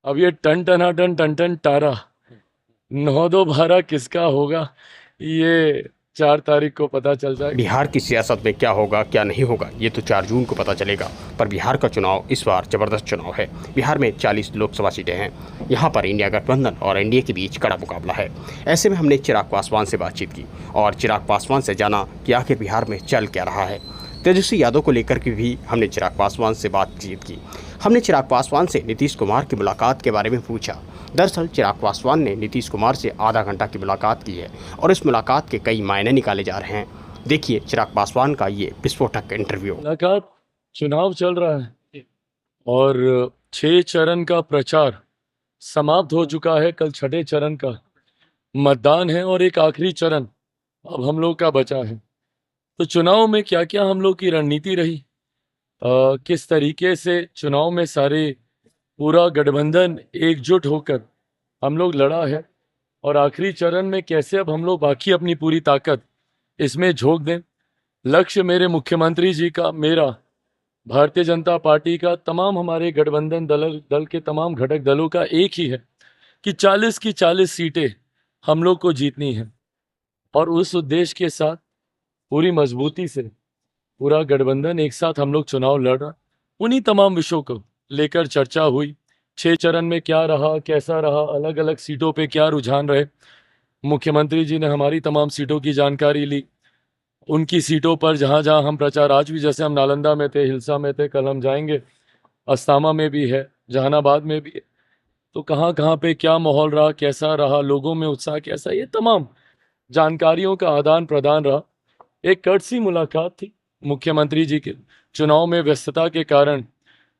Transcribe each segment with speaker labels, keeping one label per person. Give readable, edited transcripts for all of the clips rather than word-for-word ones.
Speaker 1: अब ये टन टना टन टन टन टारा 9-2-12 किसका होगा, ये 4 तारीख को पता चल जाएगा।
Speaker 2: बिहार की सियासत में क्या होगा क्या नहीं होगा ये तो 4 जून को पता चलेगा। पर बिहार का चुनाव इस बार जबरदस्त चुनाव है। बिहार में 40 लोकसभा सीटें हैं। यहाँ पर इंडिया गठबंधन और एनडीए के बीच कड़ा मुकाबला है। ऐसे में हमने चिराग पासवान से बातचीत की और चिराग पासवान से जाना कि आखिर बिहार में चल क्या रहा है। तेजस्वी यादव को लेकर के भी हमने चिराग पासवान से बातचीत की। हमने चिराग पासवान से नीतीश कुमार की मुलाकात के बारे में पूछा। दरअसल चिराग पासवान ने नीतीश कुमार से आधा घंटा की मुलाकात की है और इस मुलाकात के कई मायने निकाले जा रहे हैं। देखिए चिराग पासवान का ये विस्फोटक इंटरव्यू।
Speaker 1: मुलाकात, चुनाव चल रहा है और 6 चरण का प्रचार समाप्त हो चुका है। कल 6ठे चरण का मतदान है और एक आखिरी चरण अब हम लोग का बचा है। तो चुनाव में क्या क्या हम लोग की रणनीति रही, किस तरीके से चुनाव में सारे पूरा गठबंधन एकजुट होकर हम लोग लड़ा है और आखिरी चरण में कैसे अब हम लोग बाकी अपनी पूरी ताकत इसमें झोंक दें। लक्ष्य मेरे मुख्यमंत्री जी का, मेरा, भारतीय जनता पार्टी का, तमाम हमारे गठबंधन दल के तमाम घटक दलों का एक ही है कि 40 की 40 सीटें हम लोग को जीतनी है। और उस उद्देश्य के साथ पूरी मजबूती से पूरा गठबंधन एक साथ हम लोग चुनाव लड़ रहा। उन्हीं तमाम विषयों को लेकर चर्चा हुई। 6 चरण में क्या रहा, कैसा रहा, अलग अलग सीटों पे क्या रुझान रहे। मुख्यमंत्री जी ने हमारी तमाम सीटों की जानकारी ली। उनकी सीटों पर जहाँ जहाँ हम प्रचार, आज भी जैसे हम नालंदा में थे, हिलसा में थे, कल हम जाएंगे, अस्तामा में भी है, जहानाबाद में भी है। तो कहाँ कहाँ पे क्या माहौल रहा, कैसा रहा, लोगों में उत्साह कैसा, ये तमाम जानकारियों का आदान प्रदान रहा। एक कर्टसी मुलाकात थी मुख्यमंत्री जी के। चुनाव में व्यस्तता के कारण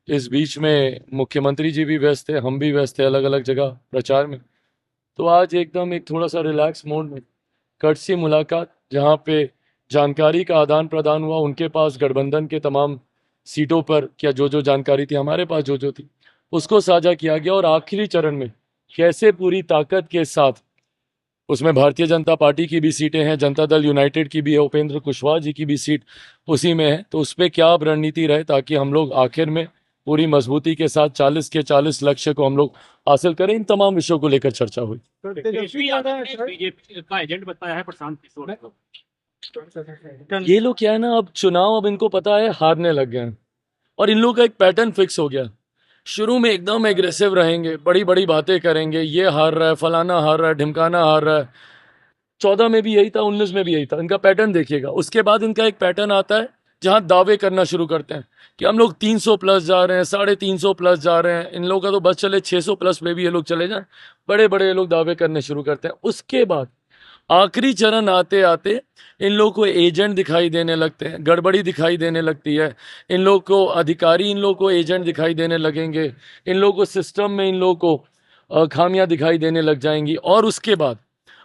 Speaker 1: इस बीच में मुख्यमंत्री जी भी व्यस्त थे, हम भी व्यस्त थे अलग अलग जगह प्रचार में। तो आज एकदम एक थोड़ा सा रिलैक्स मोड में कर्टसी मुलाकात, जहाँ पे जानकारी का आदान प्रदान हुआ। उनके पास गठबंधन के तमाम सीटों पर क्या जो जो जानकारी थी, हमारे पास जो जो थी, उसको साझा किया गया। और आखिरी चरण में कैसे पूरी ताकत के साथ, उसमें भारतीय जनता पार्टी की भी सीटें हैं, जनता दल यूनाइटेड की भी है, उपेंद्र कुशवाहा जी की भी सीट उसी में है। तो उस पर क्या अब रणनीति रहे ताकि हम लोग आखिर में पूरी मजबूती के साथ 40 के 40 लक्ष्य को हम लोग हासिल करें, इन तमाम विषयों को लेकर चर्चा हुई।
Speaker 3: तेजस्वी यादव ने बीजेपी का एजेंट बताया है प्रशांत किशोर को।
Speaker 1: ये लोग क्या है ना, अब चुनाव, अब इनको पता है हारने लग गए हैं और इन लोगों का एक पैटर्न फिक्स हो गया। शुरू में एकदम एग्रेसिव रहेंगे, बड़ी बड़ी बातें करेंगे, ये हार रहा है, फलाना हार रहा है, ढिमकाना हार रहा है। 14 में भी यही था, 19 में भी यही था। इनका पैटर्न देखिएगा। उसके बाद इनका एक पैटर्न आता है जहां दावे करना शुरू करते हैं कि हम लोग 300 प्लस जा रहे हैं, 350 प्लस जा रहे हैं। इन लोगों का तो बस चले 600 प्लस पे भी ये लोग चले जाएं, बड़े बड़े ये लोग दावे करने शुरू करते हैं। उसके बाद आखिरी चरण आते आते इन लोगों को एजेंट दिखाई देने लगते हैं, गड़बड़ी दिखाई देने लगती है। इन लोगों को अधिकारी, इन लोगों को एजेंट दिखाई देने लगेंगे। इन लोगों को सिस्टम में, इन लोगों को खामियां दिखाई देने लग जाएंगी। और उसके बाद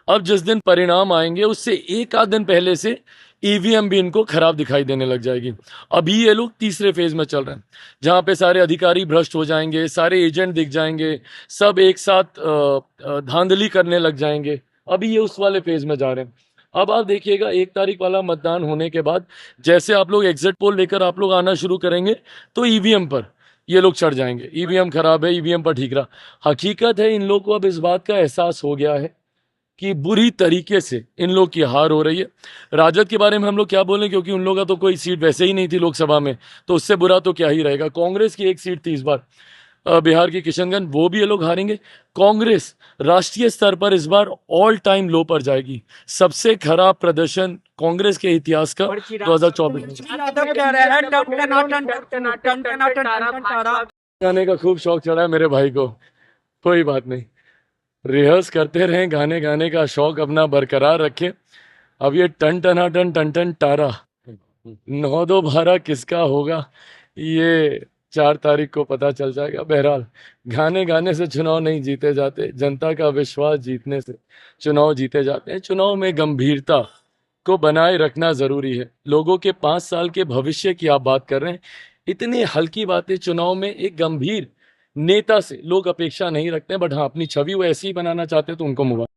Speaker 1: अब जिस दिन परिणाम आएंगे उससे एक आध दिन पहले से ईवीएम भी इनको खराब दिखाई देने लग जाएगी। अभी ये लोग तीसरे फेज में चल रहे हैं जहां पे सारे अधिकारी भ्रष्ट हो जाएंगे, सारे एजेंट दिख जाएंगे, सब एक साथ धांधली करने लग जाएंगे। अभी ये उस वाले फेज में जा रहे हैं। अब आप देखिएगा 1 तारीख वाला मतदान होने के बाद जैसे आप लोग एग्जिट पोल लेकर आप लोग आना शुरू करेंगे तो ईवीएम पर ये लोग चढ़ जाएंगे, ईवीएम खराब है, ईवीएम पर ठीक रहा। हकीकत है इन लोग को अब इस बात का एहसास हो गया है कि बुरी तरीके से इन लोग की हार हो रही है। राजद के बारे में हम लोग क्या बोलें, क्योंकि उन लोगों का तो कोई सीट वैसे ही नहीं थी लोकसभा में, तो उससे बुरा तो क्या ही रहेगा। कांग्रेस की एक सीट थी इस बार, बिहार की किशनगंज, वो भी ये लोग हारेंगे। कांग्रेस राष्ट्रीय स्तर पर इस बार ऑल टाइम लो पर जाएगी। सबसे खराब प्रदर्शन कांग्रेस के इतिहास का 2024 गाने का खूब शौक चढ़ा है मेरे भाई को। कोई बात नहीं, रिहर्स करते रहें, गाने गाने का शौक अपना बरकरार रखें। अब ये टन टना टन टन टन टारा 9-2-12 किसका होगा, ये 4 तारीख को पता चल जाएगा। बहरहाल गाने गाने से चुनाव नहीं जीते जाते, जनता का विश्वास जीतने से चुनाव जीते जाते हैं। चुनाव में गंभीरता को बनाए रखना जरूरी है। लोगों के 5 साल के भविष्य की आप बात कर रहे हैं, इतनी हल्की बातें चुनाव में एक गंभीर नेता से लोग अपेक्षा नहीं रखते हैं। बट हाँ, अपनी छवि वो ऐसी ही बनाना चाहते हैं तो उनको मुबारक।